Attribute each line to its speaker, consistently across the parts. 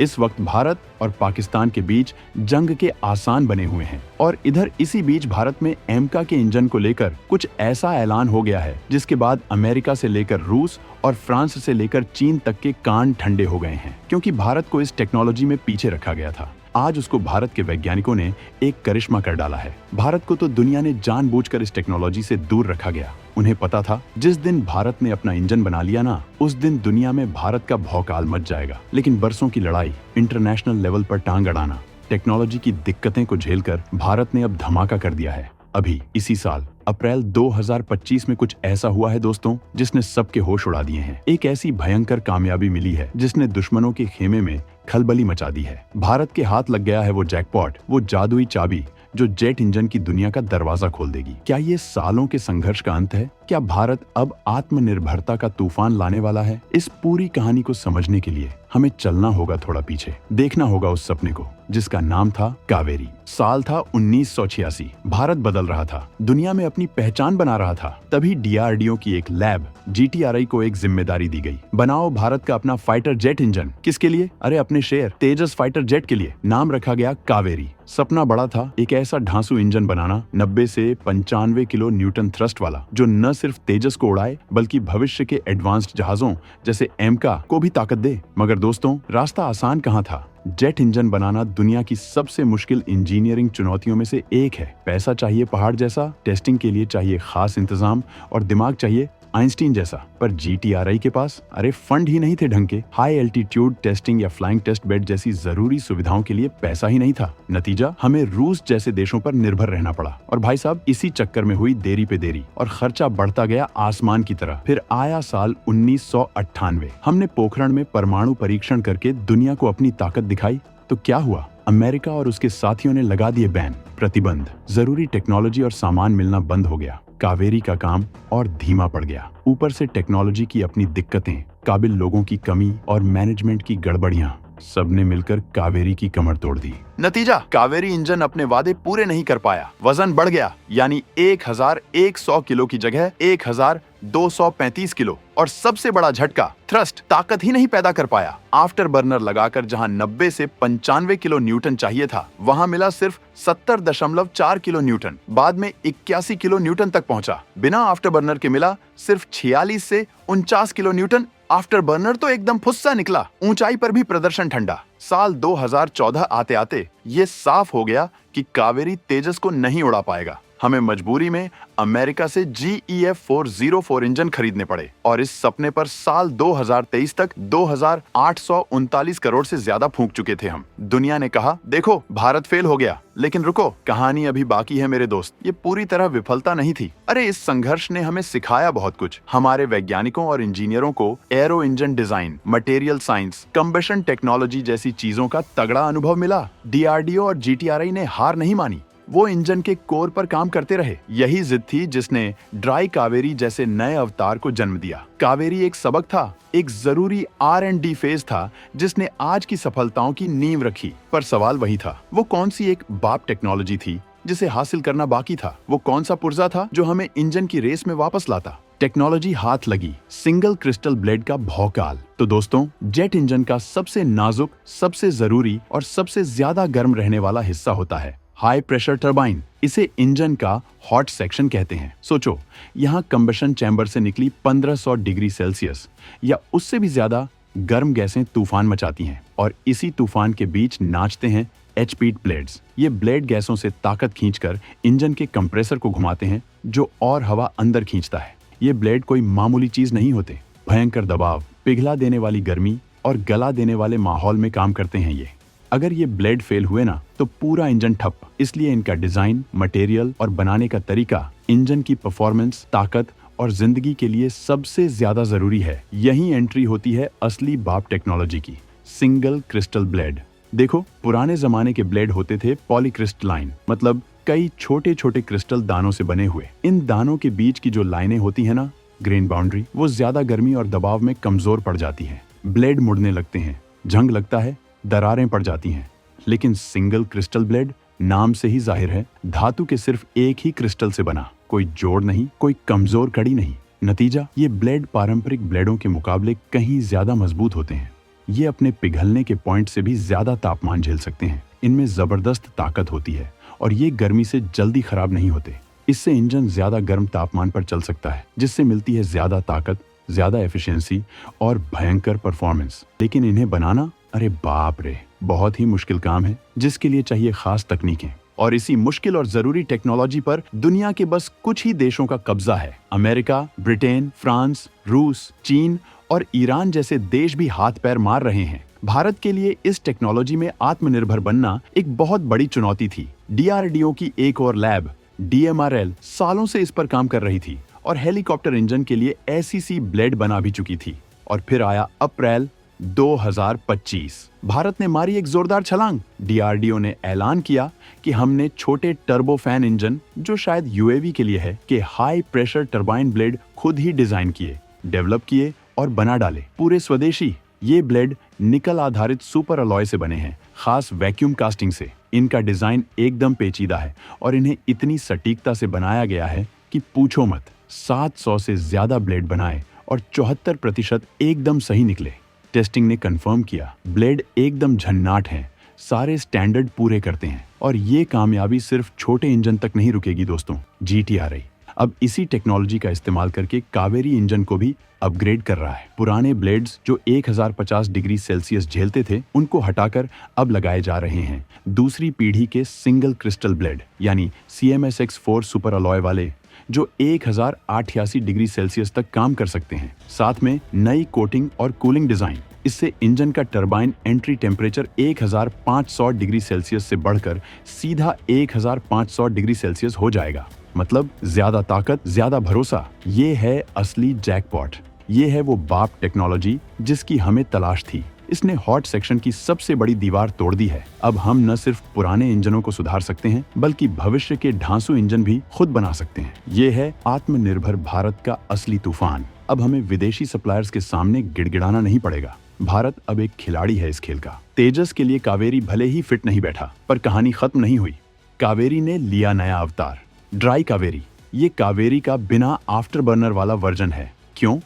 Speaker 1: इस वक्त भारत और पाकिस्तान के बीच जंग के आसान बने हुए हैं और इधर इसी बीच भारत में एमका के इंजन को लेकर कुछ ऐसा ऐलान हो गया है जिसके बाद अमेरिका से लेकर रूस और फ्रांस से लेकर चीन तक के कान ठंडे हो गए हैं, क्योंकि भारत को इस टेक्नोलॉजी में पीछे रखा गया था। आज उसको भारत के वैज्ञानिकों ने एक करिश्मा कर डाला है। भारत को तो दुनिया ने जानबूझकर इस टेक्नोलॉजी से दूर रखा गया। उन्हें पता था जिस दिन भारत ने अपना इंजन बना लिया ना, उस दिन दुनिया में भारत का भौकाल मच जाएगा। लेकिन बरसों की लड़ाई, इंटरनेशनल लेवल पर टांग अड़ाना, टेक्नोलॉजी की दिक्कतें को झेलकर भारत ने अब धमाका कर दिया है। अभी इसी साल अप्रैल 2025 में कुछ ऐसा हुआ है दोस्तों, जिसने सबके होश उड़ा दिए हैं। एक ऐसी भयंकर कामयाबी मिली है जिसने दुश्मनों के खेमे में खलबली मचा दी है। भारत के हाथ लग गया है वो जैकपॉट, वो जादुई चाबी जो जेट इंजन की दुनिया का दरवाजा खोल देगी। क्या ये सालों के संघर्ष का अंत है? क्या भारत अब आत्मनिर्भरता का तूफान लाने वाला है? इस पूरी कहानी को समझने के लिए हमें चलना होगा थोड़ा पीछे, देखना होगा उस सपने को जिसका नाम था कावेरी। साल था 1986। भारत बदल रहा था, दुनिया में अपनी पहचान बना रहा था। तभी डीआरडीओ की एक लैब जीटीआरआई को एक जिम्मेदारी दी गई, बनाओ भारत का अपना फाइटर जेट इंजन। किसके लिए? अरे अपने शेर तेजस फाइटर जेट के लिए। नाम रखा गया कावेरी। सपना बड़ा था, एक ऐसा ढांसू इंजन बनाना 90 से 95 किलो न्यूटन थ्रस्ट वाला, जो न सिर्फ तेजस को उड़ाए बल्कि भविष्य के एडवांस्ड जहाजों जैसे एमका को भी ताकत दे। मगर दोस्तों, रास्ता आसान कहाँ था। जेट इंजन बनाना दुनिया की सबसे मुश्किल इंजीनियरिंग चुनौतियों में से एक है। पैसा चाहिए पहाड़ जैसा, टेस्टिंग के लिए चाहिए खास इंतजाम और दिमाग चाहिए आइंस्टीन जैसा। पर जीटीआरआई के पास अरे फंड ही नहीं थे ढंग के। हाई एल्टीट्यूड टेस्टिंग या फ्लाइंग टेस्ट बेड जैसी जरूरी सुविधाओं के लिए पैसा ही नहीं था। नतीजा, हमें रूस जैसे देशों पर निर्भर रहना पड़ा। और भाई साहब, इसी चक्कर में हुई देरी पे देरी और खर्चा बढ़ता गया आसमान की तरह। फिर आया साल 1998। हमने पोखरण में परमाणु परीक्षण करके दुनिया को अपनी ताकत दिखाई। तो क्या हुआ? अमेरिका और उसके साथियों ने लगा दिए बैन, प्रतिबंध। जरूरी टेक्नोलॉजी और सामान मिलना बंद हो गया। कावेरी का काम और धीमा पड़ गया। ऊपर से टेक्नोलॉजी की अपनी दिक्कतें, काबिल लोगों की कमी और मैनेजमेंट की गड़बड़ियां, सबने मिलकर कावेरी की कमर तोड़ दी। नतीजा, कावेरी इंजन अपने वादे पूरे नहीं कर पाया। वजन बढ़ गया, यानी 1100 किलो की जगह 1235 किलो। और सबसे बड़ा झटका, थ्रस्ट ताकत ही नहीं पैदा कर पाया। आफ्टर बर्नर लगाकर जहां 90 से 95 किलो न्यूटन चाहिए था, वहां मिला सिर्फ 70.4 किलो न्यूटन। बाद में 81 किलो न्यूटन तक पहुंचा। बिना आफ्टर बर्नर के मिला सिर्फ 46 से 49 किलो न्यूटन। आफ्टर बर्नर तो एकदम फुस्सा निकला। ऊंचाई पर भी प्रदर्शन ठंडा। साल 2014 आते आते ये साफ हो गया कि कावेरी तेजस को नहीं उड़ा पाएगा। हमें मजबूरी में अमेरिका से GEF 404 इंजन खरीदने पड़े और इस सपने पर साल 2023 तक 2839 करोड़ से ज्यादा फूंक चुके थे हम। दुनिया ने कहा, देखो भारत फेल हो गया। लेकिन रुको, कहानी अभी बाकी है मेरे दोस्त। ये पूरी तरह विफलता नहीं थी। अरे इस संघर्ष ने हमें सिखाया बहुत कुछ। हमारे वैज्ञानिकों और इंजीनियरों को arrow engine design, material science, combustion technology जैसी चीजों का तगड़ा अनुभव मिला। डीआरडीओ और जीटीआरआई ने हार नहीं मानी। वो इंजन के कोर पर काम करते रहे। यही जिद थी जिसने ड्राई कावेरी जैसे नए अवतार को जन्म दिया। कावेरी एक सबक था, एक जरूरी R&D फेज था जिसने आज की सफलताओं की नींव रखी। पर सवाल वही था, वो कौन सी एक बाप टेक्नोलॉजी थी जिसे हासिल करना बाकी था? वो कौन सा पुर्जा था जो हमें इंजन की रेस में वापस लाता? टेक्नोलॉजी हाथ लगी, सिंगल क्रिस्टल ब्लेड का भौकाल। तो दोस्तों, जेट इंजन का सबसे नाजुक, सबसे जरूरी और सबसे ज्यादा गर्म रहने वाला हिस्सा होता है हाई प्रेशर टरबाइन। इसे इंजन का हॉट सेक्शन कहते हैं। सोचो, यहाँ कंबशन चैम्बर से निकली 1500 डिग्री सेल्सियस या उससे भी ज्यादा गर्म गैसें तूफान मचाती हैं और इसी तूफान के बीच नाचते हैं एचपीट ब्लेड्स। ये ब्लेड गैसों से ताकत खींचकर इंजन के कंप्रेसर को घुमाते हैं, जो और हवा अंदर खींचता है। ये ब्लेड कोई मामूली चीज नहीं होते। भयंकर दबाव, पिघला देने वाली गर्मी और गला देने वाले माहौल में काम करते हैं ये। अगर ये ब्लेड फेल हुए ना, तो पूरा इंजन ठप। इसलिए इनका डिजाइन, मटेरियल और बनाने का तरीका इंजन की परफॉर्मेंस, ताकत और जिंदगी के लिए सबसे ज्यादा जरूरी है। यही एंट्री होती है असली बाप टेक्नोलॉजी की, सिंगल क्रिस्टल ब्लेड। देखो, पुराने जमाने के ब्लेड होते थे पॉलीक्रिस्टलाइन, मतलब कई छोटे छोटे क्रिस्टल दानों से बने हुए। इन दानों के बीच की जो लाइनें होती है ना, ग्रेन बाउंड्री, वो ज्यादा गर्मी और दबाव में कमजोर पड़ जाती है। ब्लेड मुड़ने लगते हैं, जंग लगता है, दरारें पड़ जाती हैं। लेकिन सिंगल क्रिस्टल ब्लेड, नाम से ही जाहिर है, धातु के सिर्फ एक ही क्रिस्टल से बना। कोई जोड़ नहीं, कोई कमजोर कड़ी नहीं। नतीजा, ये ब्लेड पारंपरिक ब्लेडों के मुकाबले कहीं ज्यादा मजबूत होते हैं। ये अपने पिघलने के पॉइंट से भी ज्यादा तापमान झेल सकते हैं। इनमें जबरदस्त ताकत होती है और ये गर्मी से जल्दी खराब नहीं होते। इससे इंजन ज्यादा गर्म तापमान पर चल सकता है, जिससे मिलती है ज्यादा ताकत, ज्यादा एफिशिएंसी और भयंकर परफॉर्मेंस। लेकिन इन्हें बनाना, अरे बाप रे, बहुत ही मुश्किल काम है, जिसके लिए चाहिए खास तकनीकें। और इसी मुश्किल और जरूरी टेक्नोलॉजी पर दुनिया के बस कुछ ही देशों का कब्जा है। अमेरिका, ब्रिटेन, फ्रांस, रूस, चीन और ईरान जैसे देश भी हाथ पैर मार रहे हैं। भारत के लिए इस टेक्नोलॉजी में आत्मनिर्भर बनना एक बहुत बड़ी चुनौती थी। डीआरडीओ की एक और लैब डीएमआरएल सालों से इस पर काम कर रही थी और हेलीकॉप्टर इंजन के लिए एसईसी ब्लेड बना भी चुकी थी। और फिर आया अप्रैल 2025। भारत ने मारी एक जोरदार छलांग। डीआरडीओ ने ऐलान किया कि हमने छोटे टर्बोफैन इंजन, जो शायद यूएवी के लिए है, के हाई प्रेशर टरबाइन ब्लेड खुद ही डिजाइन किए, डेवलप किए और बना डाले, पूरे स्वदेशी। ये ब्लेड निकल आधारित सुपर अलॉय से बने हैं, खास वैक्यूम कास्टिंग से। इनका डिजाइन एकदम पेचीदा है और इन्हें इतनी सटीकता से बनाया गया है कि पूछो मत। 700 से ज्यादा ब्लेड बनाए और 74% एकदम सही निकले। टेस्टिंग ने कंफर्म किया, ब्लेड एकदम झन्नाट हैं, सारे स्टैंडर्ड पूरे करते हैं। और ये कामयाबी सिर्फ छोटे इंजन तक नहीं रुकेगी दोस्तों। जीटीआरआई अब इसी टेक्नोलॉजी का इस्तेमाल करके कावेरी इंजन को भी अपग्रेड कर रहा है। पुराने ब्लेड्स जो 1050 डिग्री सेल्सियस झेलते थे, उनको हटाकर अब लगाए जा रहे हैं दूसरी पीढ़ी के सिंगल क्रिस्टल ब्लेड, यानी CMSX4 सुपर अलॉय वाले, जो 1088 डिग्री सेल्सियस तक काम कर सकते हैं। साथ में नई कोटिंग और कूलिंग डिजाइन। इससे इंजन का turbine entry temperature 1500 degree Celsius से बढ़कर सीधा 1500 डिग्री सेल्सियस हो जाएगा। मतलब ज्यादा ताकत, ज्यादा भरोसा। ये है असली जैकपॉट। ये है वो बाप टेक्नोलॉजी जिसकी हमें तलाश थी। इसने हॉट सेक्शन की सबसे बड़ी दीवार तोड़ दी है। अब हम न सिर्फ पुराने इंजनों को सुधार सकते हैं, बल्कि भविष्य के ढांसू इंजन भी खुद बना सकते हैं। ये है आत्मनिर्भर भारत का असली तूफान। अब हमें विदेशी सप्लायर्स के सामने गिड़गिड़ाना नहीं पड़ेगा। भारत अब एक खिलाड़ी है इस खेल का। तेजस के लिए कावेरी भले ही फिट नहीं बैठा, पर कहानी खत्म नहीं हुई। कावेरी ने लिया नया अवतार, ड्राई कावेरी। ये कावेरी का बिना आफ्टर बर्नर वाला वर्जन है। क्यों?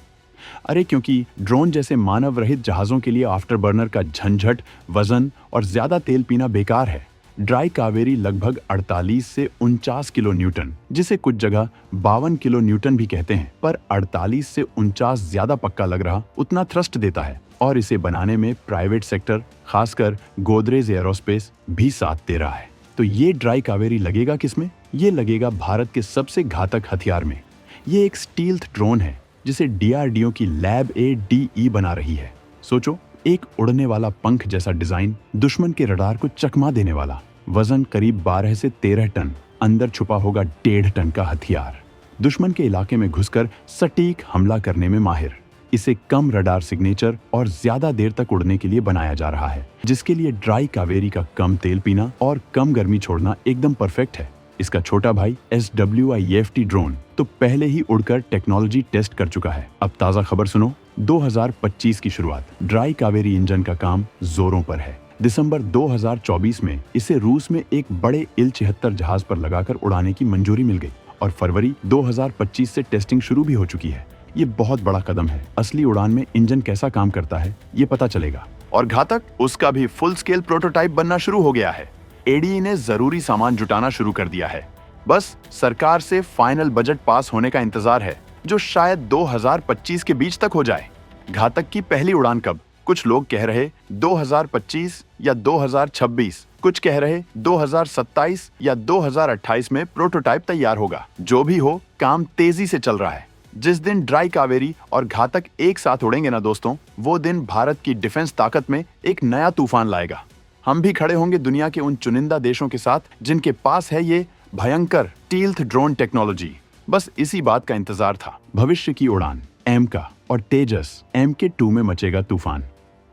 Speaker 1: अरे क्योंकि ड्रोन जैसे मानव रहित जहाजों के लिए आफ्टर बर्नर का झंझट, वजन और ज्यादा तेल पीना बेकार है। ड्राई कावेरी लगभग 48 से 49 किलो न्यूटन, जिसे कुछ जगह 52 किलो न्यूटन भी कहते हैं, पर 48 से 49 ज्यादा पक्का लग रहा, उतना थ्रस्ट देता है। और इसे बनाने में प्राइवेट सेक्टर, खासकर गोदरेज एरोस्पेस भी साथ दे रहा है। तो ये ड्राई कावेरी लगेगा किसमें? ये लगेगा भारत के सबसे घातक हथियार में। ये एक स्टील्थ ड्रोन है जिसे डीआरडीओ की लैब ADE बना रही है। सोचो, एक उड़ने वाला पंख जैसा डिजाइन, दुश्मन के रडार को चकमा देने वाला, वजन करीब 12 से 13 टन, अंदर छुपा होगा 1.5 टन का हथियार, दुश्मन के इलाके में घुसकर सटीक हमला करने में माहिर। इसे कम रडार सिग्नेचर और ज्यादा देर तक उड़ने के लिए बनाया जा रहा है, जिसके लिए ड्राई कावेरी का कम तेल पीना और कम गर्मी छोड़ना एकदम परफेक्ट है। इसका छोटा भाई SWIFT ड्रोन तो पहले ही उड़कर टेक्नोलॉजी टेस्ट कर चुका है। अब ताजा खबर सुनो, 2025 की शुरुआत। ड्राई कावेरी इंजन का काम जोरों पर है। दिसंबर 2024 में इसे रूस में एक बड़े इल-76 जहाज पर लगाकर उड़ाने की मंजूरी मिल गई और फरवरी 2025 से टेस्टिंग शुरू भी हो चुकी है। ये बहुत बड़ा कदम है। असली उड़ान में इंजन कैसा काम करता है, ये पता चलेगा। और घातक, उसका भी फुल स्केल प्रोटोटाइप बनना शुरू हो गया है। ADE ने जरूरी सामान जुटाना शुरू कर दिया है। बस सरकार से फाइनल बजट पास होने का इंतजार है, जो शायद 2025 के बीच तक हो जाए। घातक की पहली उड़ान कब? कुछ लोग कह रहे 2025 या 2026, कुछ कह रहे 2027 या 2028 में प्रोटोटाइप तैयार होगा। जो भी हो, काम तेजी से चल रहा है। जिस दिन ड्राई कावेरी और घातक एक साथ उड़ेंगे ना दोस्तों, वो दिन भारत की डिफेंस ताकत में एक नया तूफान लाएगा। हम भी खड़े होंगे दुनिया के उन चुनिंदा देशों के साथ जिनके पास है ये भयंकर स्टील्थ ड्रोन टेक्नोलॉजी। बस इसी बात का इंतजार था। भविष्य की उड़ान, एमका और तेजस MK2 में मचेगा तूफान।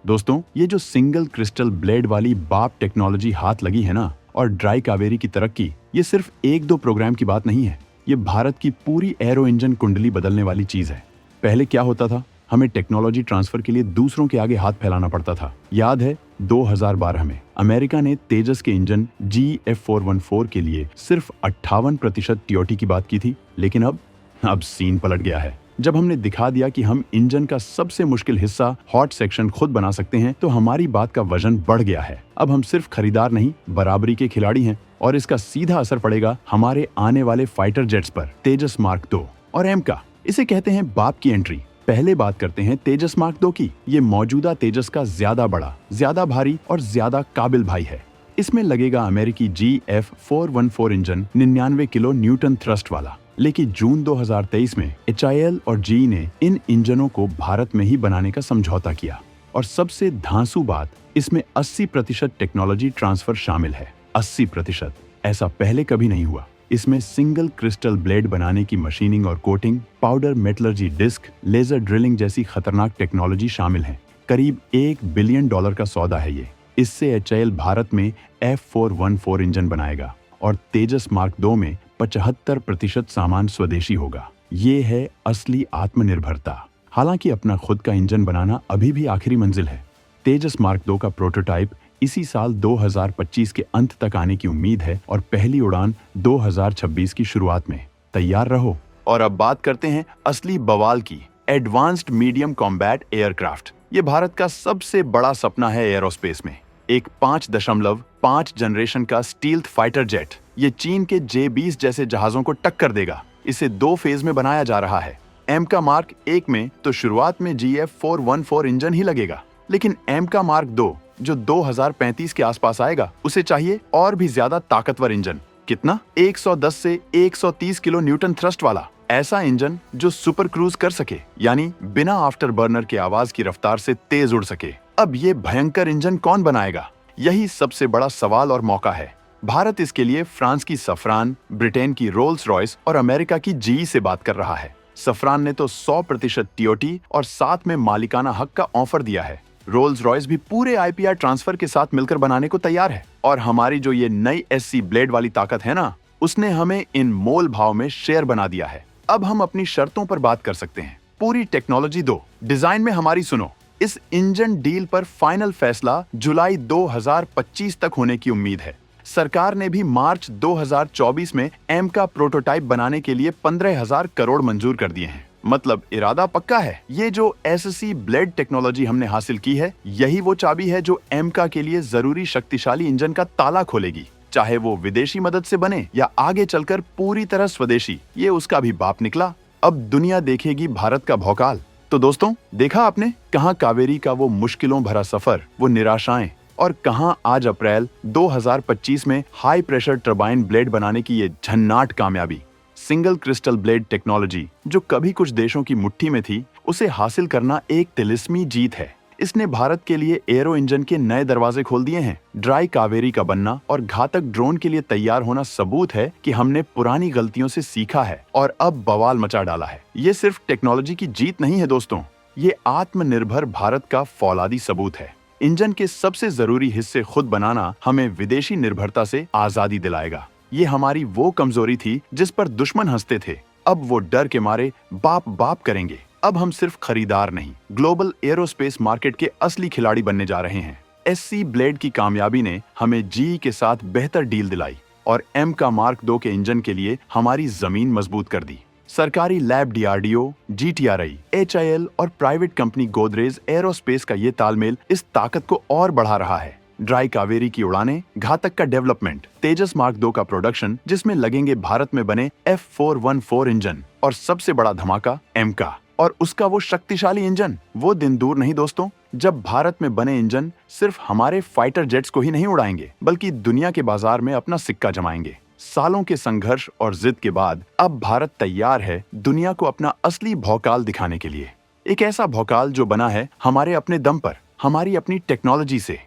Speaker 1: दोस्तों, ये जो सिंगल क्रिस्टल ब्लेड वाली बाप टेक्नोलॉजी हाथ लगी है ना, और ड्राई कावेरी की तरक्की, ये सिर्फ 1-2 प्रोग्राम की बात नहीं है। ये भारत की पूरी एरो इंजन कुंडली बदलने वाली चीज है। पहले क्या होता था? हमें टेक्नोलॉजी ट्रांसफर के लिए दूसरों के आगे हाथ फैलाना पड़ता था। याद है 2012 में अमेरिका ने तेजस के इंजन GF414 के लिए सिर्फ 58% TOT की बात की थी, लेकिन अब सीन पलट गया है। जब हमने दिखा दिया कि हम इंजन का सबसे मुश्किल हिस्सा हॉट सेक्शन खुद बना सकते हैं, तो हमारी बात का वजन बढ़ गया है। अब हम सिर्फ खरीदार नहीं, बराबरी के खिलाड़ी हैं और इसका सीधा असर पड़ेगा हमारे आने वाले फाइटर जेट्स पर, तेजस मार्क 2 और एमका। इसे कहते हैं बाप की एंट्री। पहले बात करते हैं तेजस मार्क 2 की। ये मौजूदा तेजस का ज्यादा बड़ा, ज्यादा भारी और ज्यादा काबिल भाई है। इसमें लगेगा अमेरिकी GF414 engine 99 kilo Newton thrust वाला। लेकिन जून 2023 में HIL और GE ने इन इंजनों को भारत में ही बनाने का समझौता किया और सबसे धांसू बात, इसमें 80% टेक्नोलॉजी ट्रांसफर शामिल है। 80%। ऐसा पहले कभी नहीं हुआ। इसमें सिंगल क्रिस्टल ब्लेड बनाने की मशीनिंग और coating, powder metallurgy disc, laser drilling जैसी खतरनाक टेक्नोलॉजी शामिल है। करीब $1 बिलियन का सौदा है ये। इससे HIL भारत में F414 इंजन बनाएगा और तेजस मार्क 2 में 75% सामान स्वदेशी होगा। ये है असली आत्मनिर्भरता। हालांकि अपना खुद का इंजन बनाना अभी भी आखिरी मंजिल है। तेजस मार्क 2 का प्रोटोटाइप इसी साल 2025 के अंत तक आने की उम्मीद है और पहली उड़ान 2026 की शुरुआत में। तैयार रहो। और अब बात करते हैं असली बवाल की, एडवांस्ड मीडियम कॉम्बैट एयरक्राफ्ट। ये भारत का सबसे बड़ा सपना है एरोस्पेस में। एक 5.5 जनरेशन का स्टील्थ फाइटर जेट। ये चीन के J-20 जैसे जहाजों को टक्कर देगा। इसे 2 फेज में बनाया जा रहा है। एमका मार्क 1 में तो शुरुआत में GF414 इंजन ही लगेगा, लेकिन एमका मार्क 2 जो 2035 के आसपास आएगा, उसे चाहिए और भी ज्यादा ताकतवर इंजन। कितना? 110 से 130 किलो न्यूटन थ्रस्ट वाला। ऐसा इंजन जो सुपर क्रूज कर सके, यानी बिना आफ्टर बर्नर के आवाज की रफ्तार से तेज उड़ सके। अब ये भयंकर इंजन कौन बनाएगा? यही सबसे बड़ा सवाल और मौका है। भारत इसके लिए फ्रांस की सफरान, ब्रिटेन की रोल्स रॉयस और अमेरिका की GE से बात कर रहा है। सफरान ने तो 100% TOT और साथ में मालिकाना हक का ऑफर दिया है। रोल्स रॉयस भी पूरे IPR ट्रांसफर के साथ मिलकर बनाने को तैयार है। और हमारी जो ये नई SC ब्लेड वाली ताकत है ना, उसने हमें इन मोल भाव में शेयर बना दिया है। अब हम अपनी शर्तों पर बात कर सकते हैं। पूरी टेक्नोलॉजी दो, डिजाइन में हमारी सुनो। इस इंजन डील पर फाइनल फैसला जुलाई 2025 तक होने की उम्मीद है। सरकार ने भी मार्च 2024 में एमका प्रोटोटाइप बनाने के लिए 15,000 करोड़ मंजूर कर दिए हैं। मतलब इरादा पक्का है। ये जो SC ब्लेड टेक्नोलॉजी हमने हासिल की है, यही वो चाबी है जो एमका के लिए जरूरी शक्तिशाली इंजन का ताला खोलेगी। चाहे वो विदेशी मदद से बने या आगे चलकर पूरी तरह स्वदेशी, ये उसका भी बाप निकला। अब दुनिया देखेगी भारत का भौकाल। तो दोस्तों, देखा आपने कहां कावेरी का वो मुश्किलों भरा सफर, वो निराशाएं, और कहां आज अप्रैल 2025 में हाई प्रेशर टरबाइन ब्लेड बनाने की ये झन्नाट कामयाबी। सिंगल क्रिस्टल ब्लेड टेक्नोलॉजी जो कभी कुछ देशों की मुट्ठी में थी, उसे हासिल करना एक तिलिस्मी जीत है। इसने भारत के लिए एरो इंजन के नए दरवाजे खोल दिए हैं। ड्राई कावेरी का बनना और घातक ड्रोन के लिए तैयार होना सबूत है कि हमने पुरानी गलतियों से सीखा है और अब बवाल मचा डाला है। ये सिर्फ टेक्नोलॉजी की जीत नहीं है दोस्तों, ये आत्मनिर्भर भारत का फौलादी सबूत है। इंजन के सबसे जरूरी हिस्से खुद बनाना हमें विदेशी निर्भरता से आजादी दिलाएगा। ये हमारी वो कमजोरी थी जिस पर दुश्मन हंसते थे। अब वो डर के मारे बाप बाप करेंगे। अब हम सिर्फ खरीदार नहीं, ग्लोबल एरोस्पेस मार्केट के असली खिलाड़ी बनने जा रहे हैं। SC ब्लेड की कामयाबी ने हमें GE के साथ बेहतर डील दिलाई और एमका मार्क 2 के इंजन के लिए हमारी जमीन मजबूत कर दी। सरकारी लैब DRDO, GTRI, HIL और प्राइवेट कंपनी गोदरेज एरोस्पेस का ये तालमेल इस ताकत को और बढ़ा रहा है। ड्राई कावेरी की उड़ानें, घातक का डेवलपमेंट, तेजस मार्क 2 का प्रोडक्शन जिसमें लगेंगे भारत में बने F414 इंजन, और सबसे बड़ा धमाका एमका और उसका वो शक्तिशाली इंजन। वो दिन दूर नहीं दोस्तों, जब भारत में बने इंजन सिर्फ हमारे फाइटर जेट्स को ही नहीं उड़ाएंगे, बल्कि दुनिया के बाजार में अपना सिक्का जमाएंगे। सालों के संघर्ष और जिद के बाद अब भारत तैयार है दुनिया को अपना असली भौकाल दिखाने के लिए। एक ऐसा भौकाल जो बना है हमारे अपने दम पर, हमारी अपनी टेक्नोलॉजी से।